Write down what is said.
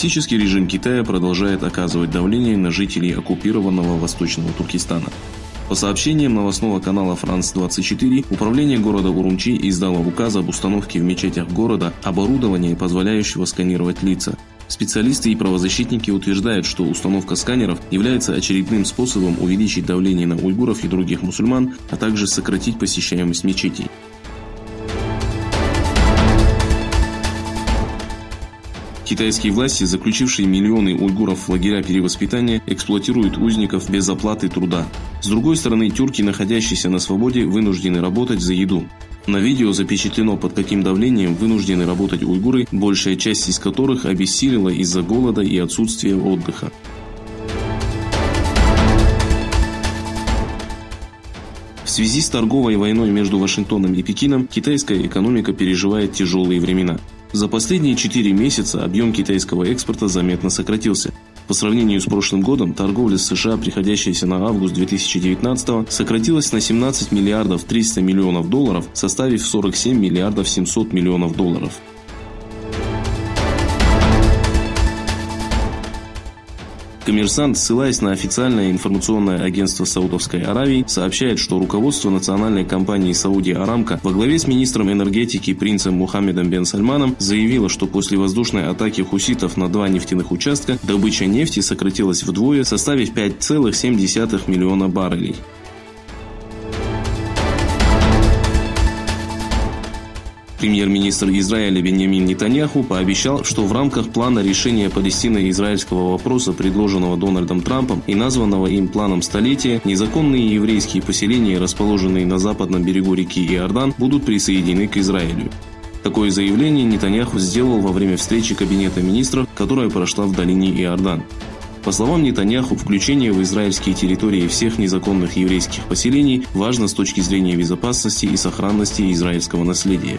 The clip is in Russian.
Террористический режим Китая продолжает оказывать давление на жителей оккупированного Восточного Туркестана. По сообщениям новостного канала «Франс-24», управление города Урумчи издало указ об установке в мечетях города оборудования, позволяющего сканировать лица. Специалисты и правозащитники утверждают, что установка сканеров является очередным способом увеличить давление на уйгуров и других мусульман, а также сократить посещаемость мечетей. Китайские власти, заключившие миллионы уйгуров в лагеря перевоспитания, эксплуатируют узников без оплаты труда. С другой стороны, тюрки, находящиеся на свободе, вынуждены работать за еду. На видео запечатлено, под каким давлением вынуждены работать уйгуры, большая часть из которых обессилила из-за голода и отсутствия отдыха. В связи с торговой войной между Вашингтоном и Пекином, китайская экономика переживает тяжелые времена. За последние 4 месяца объем китайского экспорта заметно сократился. По сравнению с прошлым годом, торговля с США, приходящаяся на август 2019, сократилась на 17 миллиардов 300 миллионов долларов, составив 47 миллиардов 700 миллионов долларов. Коммерсант, ссылаясь на официальное информационное агентство Саудовской Аравии, сообщает, что руководство национальной компании Сауди Арамко во главе с министром энергетики принцем Мухаммедом бен Сальманом заявило, что после воздушной атаки хуситов на 2 нефтяных участка добыча нефти сократилась вдвое, составив 5,7 миллиона баррелей. Премьер-министр Израиля Биньямин Нетаньяху пообещал, что в рамках плана решения палестино-израильского вопроса, предложенного Дональдом Трампом и названного им планом столетия, незаконные еврейские поселения, расположенные на западном берегу реки Иордан, будут присоединены к Израилю. Такое заявление Нетаньяху сделал во время встречи Кабинета министров, которая прошла в долине Иордан. По словам Нетаньяху, включение в израильские территории всех незаконных еврейских поселений важно с точки зрения безопасности и сохранности израильского наследия.